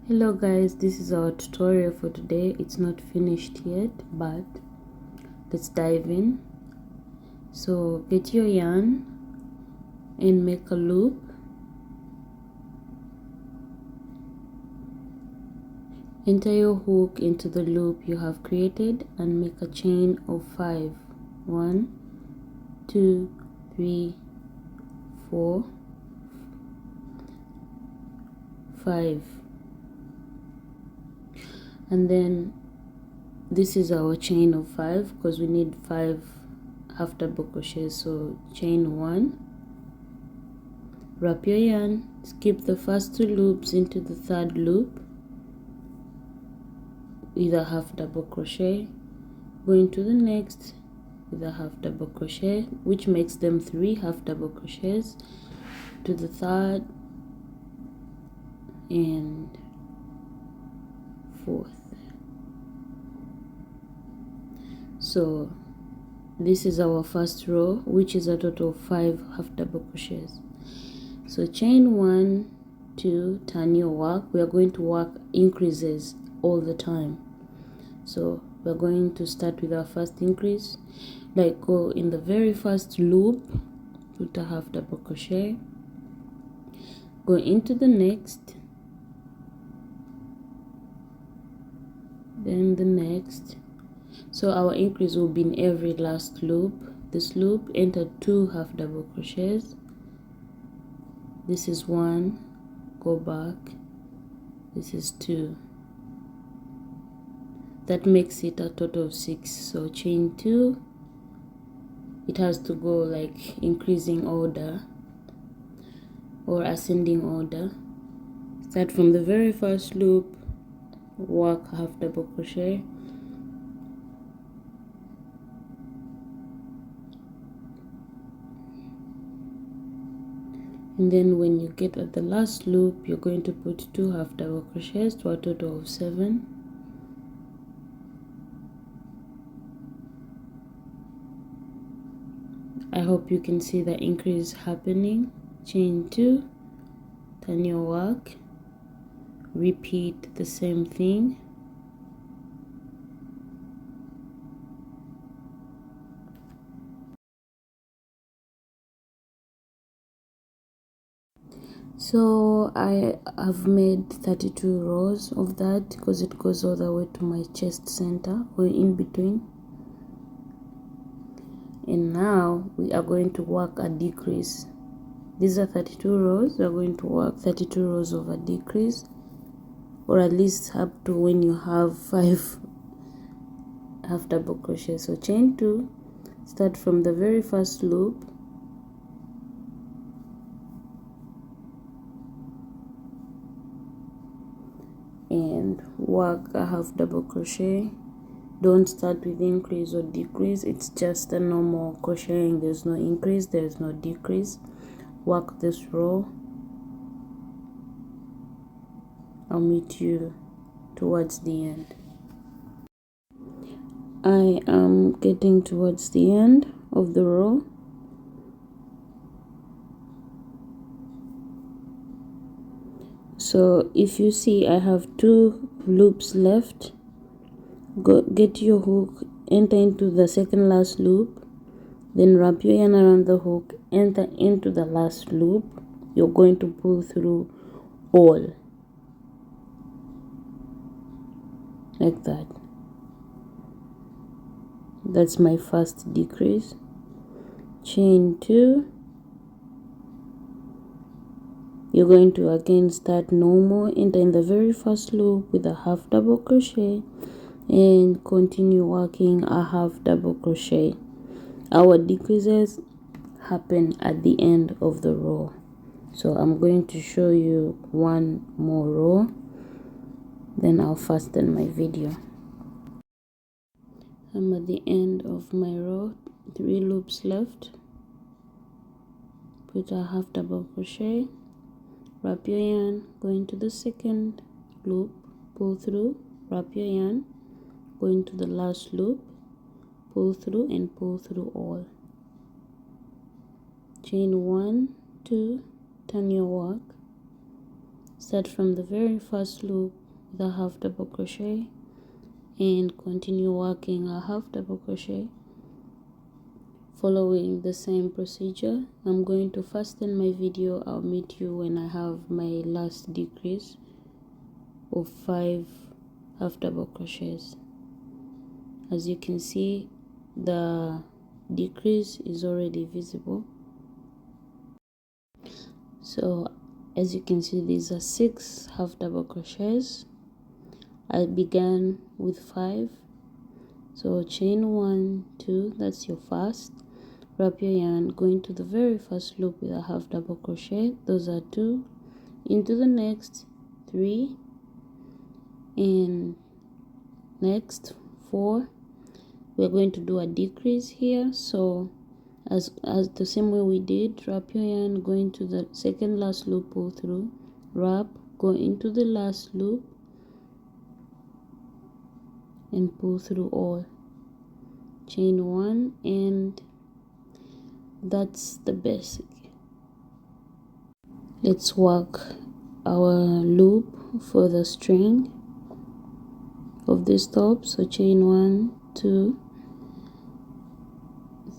Hello guys, this is our tutorial for today. It's not finished yet, but let's dive in. So get your yarn and make a loop. Enter your hook into the loop you have created and make a chain of 5. 1, 2, 3, 4, 5. And then this is our chain of 5 because we need 5 half double crochets. So chain 1, wrap your yarn, skip the first 2 loops into the 3rd loop with a half double crochet, go into the next with a half double crochet, which makes them 3 half double crochets, to the 3rd and 4th. So this is our first row, which is a total of 5 half double crochets. So chain 1, 2, turn your work. We are going to work increases all the time. So we're going to start with our first increase, like go in the very first loop, put a half double crochet, go into the next, then the next. So our increase will be in every last loop. This loop, enter 2 half double crochets. This is 1, go back, this is 2. That makes it a total of 6. So chain 2, it has to go like increasing order or ascending order. Start from the very first loop, work half double crochet, and then when you get at the last loop, you're going to put 2 half double crochets to a total of 7. I hope you can see the increase happening. Chain 2, turn your work, repeat the same thing. So I have made 32 rows of that because it goes all the way to my chest center or in between. And now we are going to work a decrease. These are 32 rows. We are going to work 32 rows of a decrease, or at least up to when you have 5 half double crochet. So chain 2, start from the very first loop, and work a half double crochet. Don't start with increase or decrease, it's just a normal crocheting. There's no increase, there's no decrease. Work this row. I'll meet you towards the end. I am getting towards the end of the row. So if you see, I have 2 loops left. Go get your hook, enter into the second last loop, then wrap your yarn around the hook, enter into the last loop. You're going to pull through all like that. That's my first decrease. Chain 2, you're going to again start normal, enter in the very first loop with a half double crochet and continue working a half double crochet. Our decreases happen at the end of the row. So I'm going to show you one more row, then I'll fasten my video. I'm at the end of my row, 3 loops left. Put a half double crochet, wrap your yarn, go into the second loop, pull through, wrap your yarn, go into the last loop, pull through and pull through all. Chain 1, 2, turn your work, start from the very first loop with a half double crochet and continue working a half double crochet following the same procedure. I'm going to fasten my video. I'll meet you when I have my last decrease of 5 half double crochets. As you can see, the decrease is already visible. So as you can see, these are 6 half double crochets. I began with 5, so chain 1, 2, that's your first. Wrap your yarn, go into the very first loop with a half double crochet, those are 2, into the next 3, and next 4. We're going to do a decrease here, so as the same way we did, wrap your yarn, go into the second last loop, pull through, wrap, go into the last loop and pull through all, chain 1, and that's the basic. Let's work our loop for the string of this top. So chain 1, 2,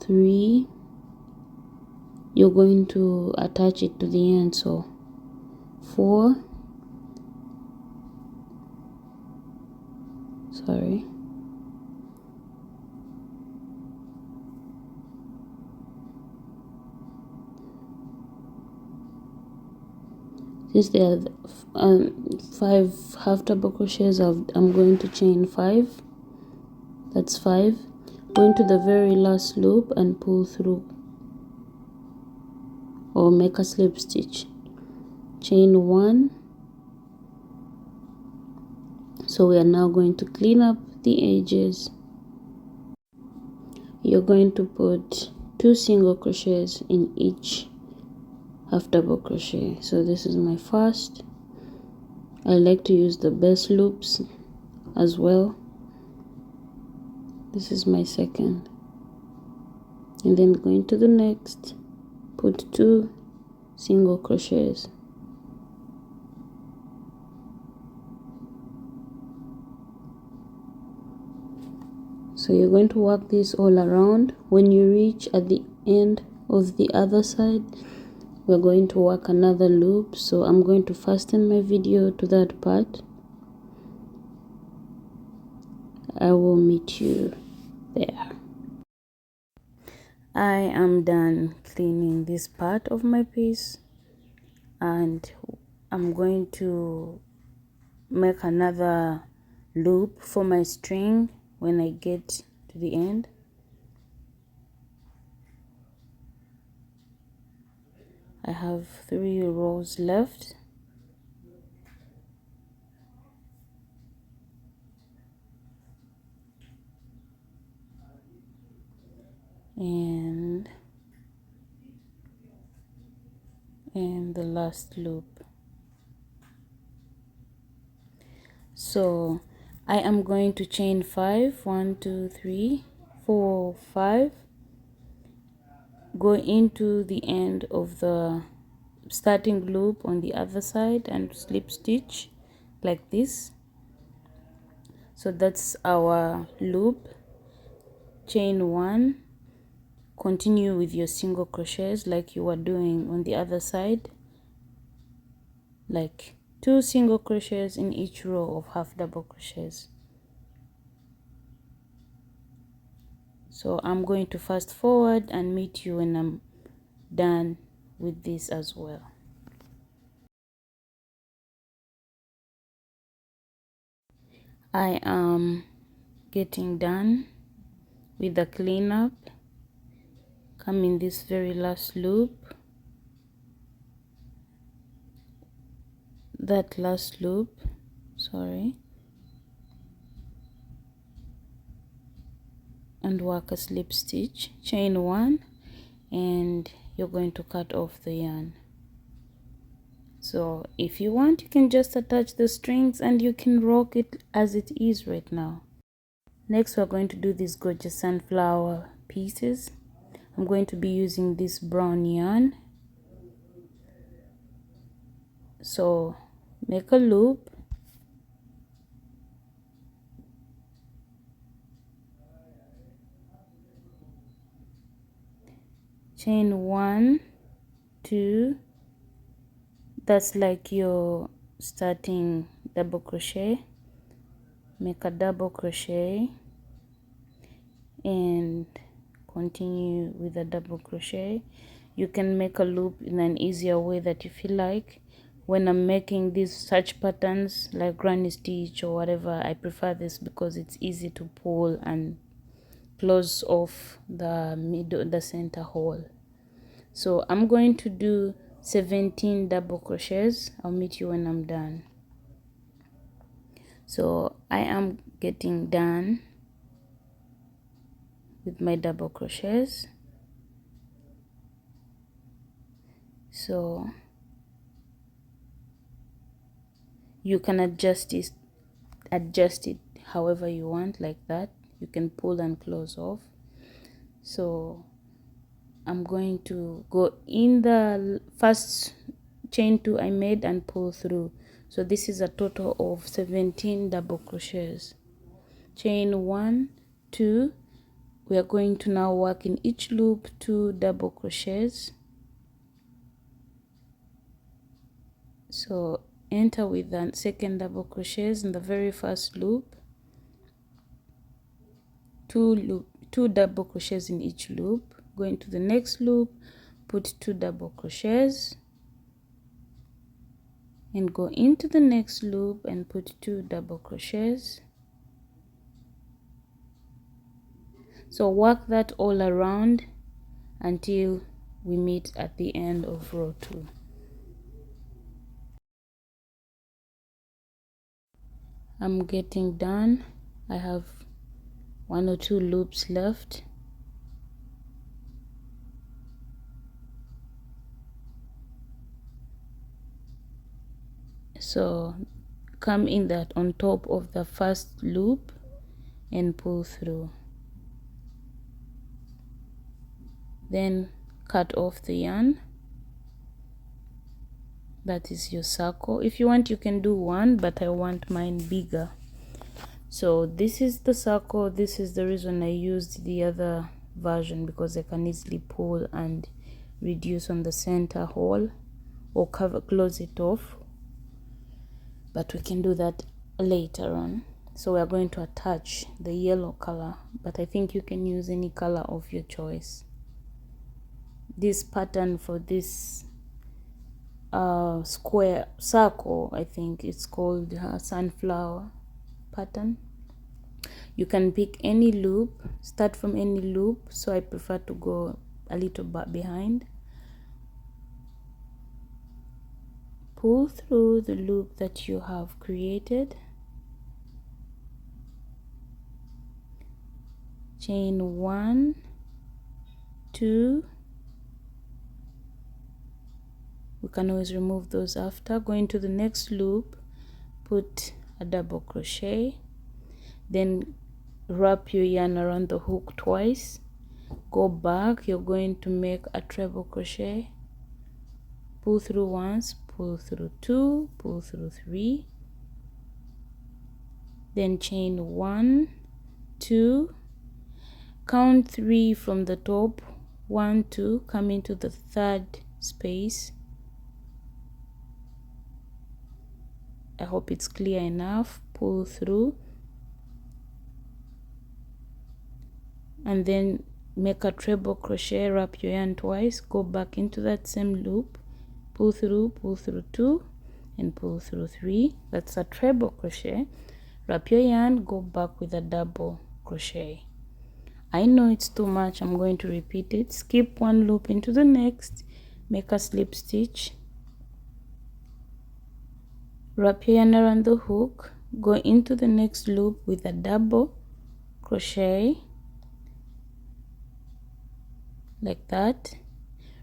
3, you're going to attach it to the end, so 4, sorry, since there are 5 half double crochets, I'm going to chain 5, that's 5, go into the very last loop and pull through or make a slip stitch, chain 1. So we are now going to clean up the edges. You're going to put 2 single crochets in each half double crochet. So this is my first. I like to use the best loops as well. This is my second, and then go into the next, put 2 single crochets. So you're going to work this all around. When you reach at the end of the other side, we're going to work another loop, so I'm going to fasten my video to that part. I will meet you there. I am done cleaning this part of my piece, and I'm going to make another loop for my string when I get to the end. I have 3 rows left. And the last loop. So I am going to chain 5, 1, 2, 3, 4, 5, go into the end of the starting loop on the other side and slip stitch like this. So that's our loop. Chain 1, continue with your single crochets like you were doing on the other side, like 2 single crochets in each row of half double crochets. So I'm going to fast forward and meet you when I'm done with this as well. I am getting done with the cleanup. Come in this very last loop, that last loop, sorry, and work a slip stitch, chain 1, and you're going to cut off the yarn. So if you want, you can just attach the strings and you can rock it as it is right now. Next, we're going to do these gorgeous sunflower pieces. I'm going to be using this brown yarn. So make a loop, chain 1, 2, that's like your starting double crochet, make a double crochet and continue with a double crochet. You can make a loop in an easier way that you feel like. When I'm making these such patterns like granny stitch or whatever, I prefer this because it's easy to pull and close off the center hole. So I'm going to do 17 double crochets. I'll meet you when I'm done. So I am getting done with my double crochets. So you can adjust it however you want, like that. You can pull and close off. So I'm going to go in the first chain 2 I made and pull through. So this is a total of 17 double crochets. Chain 1, 2, we are going to now work in each loop 2 double crochets. So enter with the second double crochets in the very first loop, 2 double crochets in each loop. Go into the next loop, put 2 double crochets and go into the next loop and put 2 double crochets. So work that all around until we meet at the end of row 2. I'm getting done. I have 1 or 2 loops left. So come in that on top of the first loop and pull through. Then cut off the yarn. That is your circle. If you want, you can do 1, but I want mine bigger. So this is the circle. This is the reason I used the other version, because I can easily pull and reduce on the center hole or close it off, but we can do that later on. So we are going to attach the yellow color, but I think you can use any color of your choice. This pattern for this square circle, I think it's called sunflower pattern. You can pick any loop, start from any loop, so I prefer to go a little bit behind. Pull through the loop that you have created, chain 1, 2, we can always remove those after. Go into the next loop, put a double crochet, then wrap your yarn around the hook twice, go back, you're going to make a treble crochet, pull through once, pull through 2, pull through 3, then chain 1, 2, count 3 from the top, 1, 2, come into the third space. I hope it's clear enough. Pull through and then make a treble crochet, wrap your yarn twice, go back into that same loop, pull through 2 and pull through 3. That's a treble crochet. Wrap your yarn, go back with a double crochet. I know it's too much, I'm going to repeat it. Skip 1 loop into the next, make a slip stitch, wrap your yarn around the hook, go into the next loop with a double crochet like that,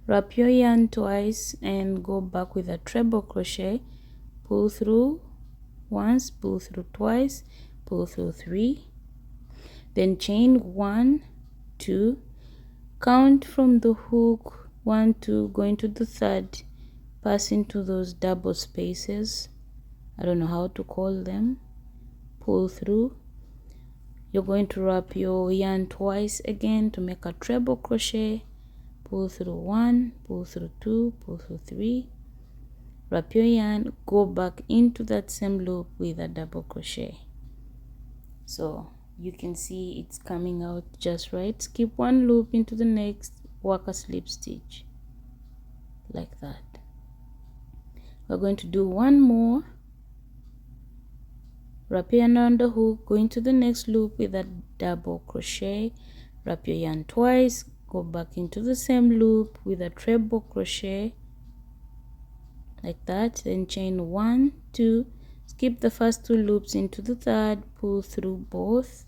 wrap your yarn twice and go back with a treble crochet, pull through once, pull through twice, pull through 3, then chain 1, 2, count from the hook 1, 2, go into the third, pass into those double spaces, I don't know how to call them, pull through. You're going to wrap your yarn twice again to make a treble crochet. Pull through 1, pull through 2, pull through 3, wrap your yarn, go back into that same loop with a double crochet. So you can see it's coming out just right. Skip one loop into the next, work a slip stitch like that. We're going to do one more, wrap your yarn around the hook, go into the next loop with a double crochet, wrap your yarn twice, go back into the same loop with a treble crochet like that, then chain 1, 2, skip the first 2 loops into the third, pull through both,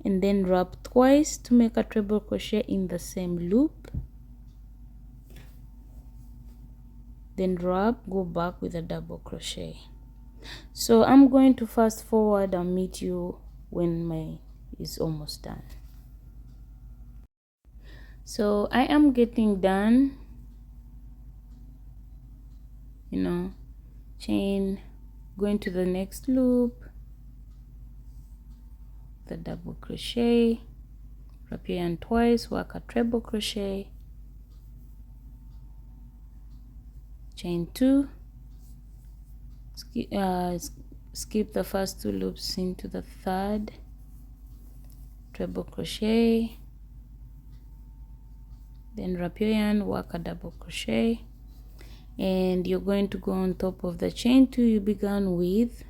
and then wrap twice to make a treble crochet in the same loop, then wrap, go back with a double crochet. So I'm going to fast forward and meet you when my is almost done. So I am getting done, you know, chain, going to the next loop, the double crochet, wrap your yarn twice, work a treble crochet, chain 2, skip the first 2 loops into the third, treble crochet, then wrap your yarn, work a double crochet, and you're going to go on top of the chain 2 you began with,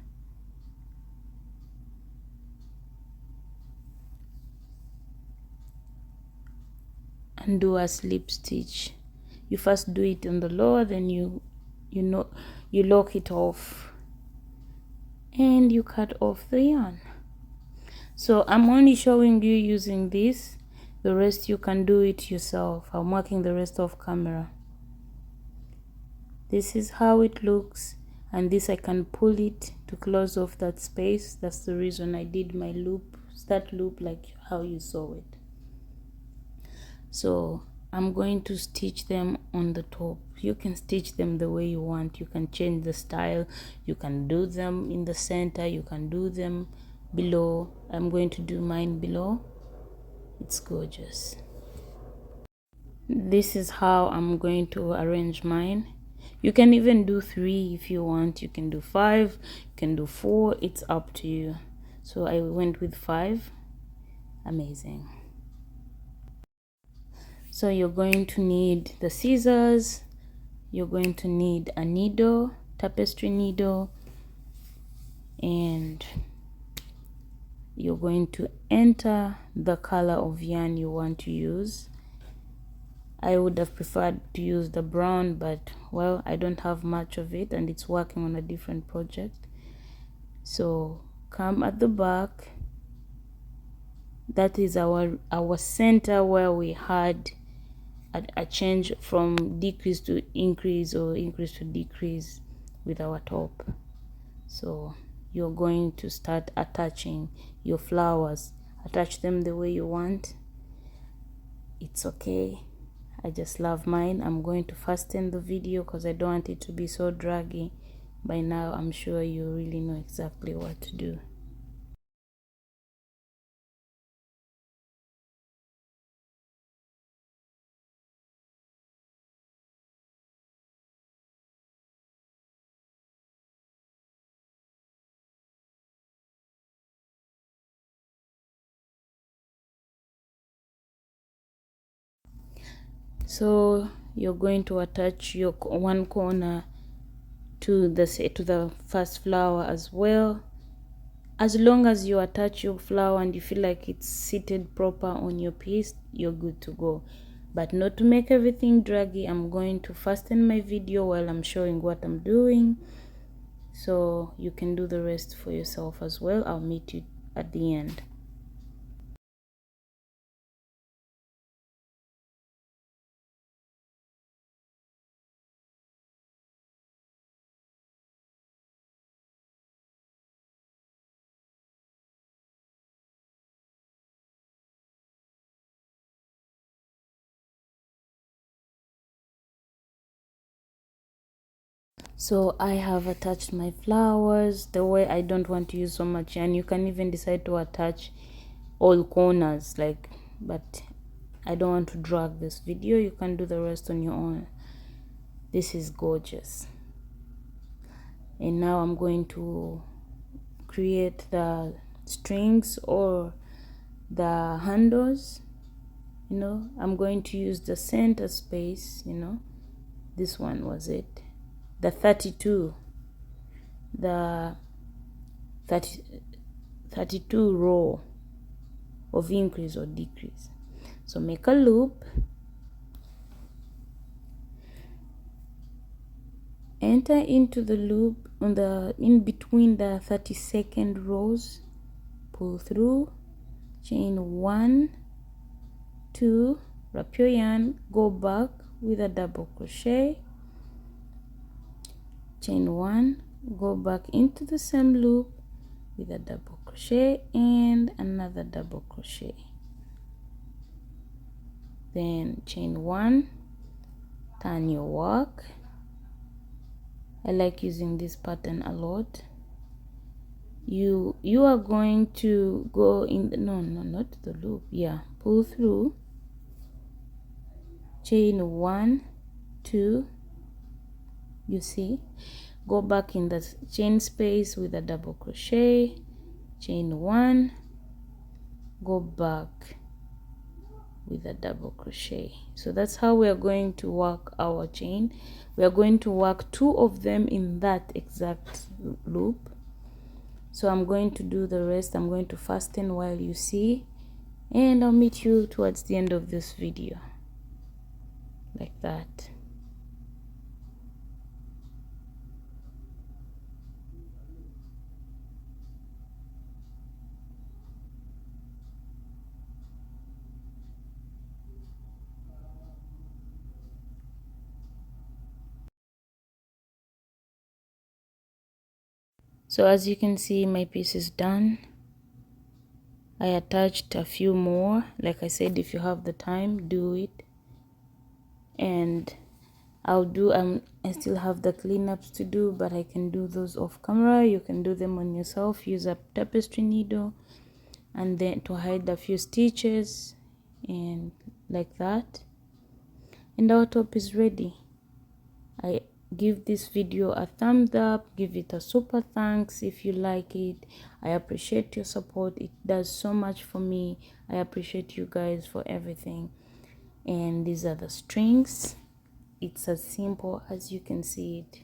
and do a slip stitch. You first do it on the lower, then you lock it off and you cut off the yarn. So I'm only showing you using this, the rest you can do it yourself. I'm working the rest off camera. This is how it looks, and this I can pull it to close off that space. That's the reason I did my loop, start loop like how you saw it. So I'm going to stitch them on the top. You can stitch them the way you want. You can change the style. You can do them in the center. You can do them below. I'm going to do mine below. It's gorgeous. This is how I'm going to arrange mine. You can even do 3 if you want. You can do 5, you can do 4. It's up to you. So I went with 5. Amazing. So you're going to need the scissors, you're going to need a needle, tapestry needle, and you're going to enter the color of yarn you want to use. I would have preferred to use the brown, but well, I don't have much of it and it's working on a different project. So come at the back. That is our center where we had a change from decrease to increase or increase to decrease with our top. So you're going to start attaching your flowers. Attach them the way you want. It's okay. I just love mine. I'm going to fasten the video because I don't want it to be so draggy. By now I'm sure you really know exactly what to do. So you're going to attach your one corner to the first flower as well. As long as you attach your flower and you feel like it's seated proper on your piece, you're good to go. But not to make everything draggy, I'm going to fasten my video while I'm showing what I'm doing, so you can do the rest for yourself as well. I'll meet you at the end. So I have attached my flowers the way I don't want to use so much, and you can even decide to attach all corners, like, but I don't want to drag this video. You can do the rest on your own. This is gorgeous. And now I'm going to create the strings or the handles. You know, I'm going to use the center space, you know, this one was it, the 32, the 32 row of increase or decrease. So make a loop, enter into the loop on the in between the 32nd rows, pull through, chain 1, 2, wrap your yarn, go back with a double crochet, chain 1, go back into the same loop with a double crochet and another double crochet, then chain 1, turn your work. I like using this pattern a lot. You are going to go in the, no, not the loop, yeah, pull through, chain 1, 2, you see, go back in the chain space with a double crochet, chain 1, go back with a double crochet. So that's how we are going to work our chain. We are going to work 2 of them in that exact loop. So I'm going to do the rest. I'm going to fasten while you see, and I'll meet you towards the end of this video, like that. So as you can see, my piece is done. I attached a few more. Like I said, if you have the time, do it. And I still have the cleanups to do, but I can do those off camera. You can do them on yourself. Use a tapestry needle and then to hide a few stitches, and like that. And our top is ready. I give this video a thumbs up, give it a super thanks if you like it. I appreciate your support. It does so much for me. I appreciate you guys for everything. And these are the strings. It's as simple as you can see it.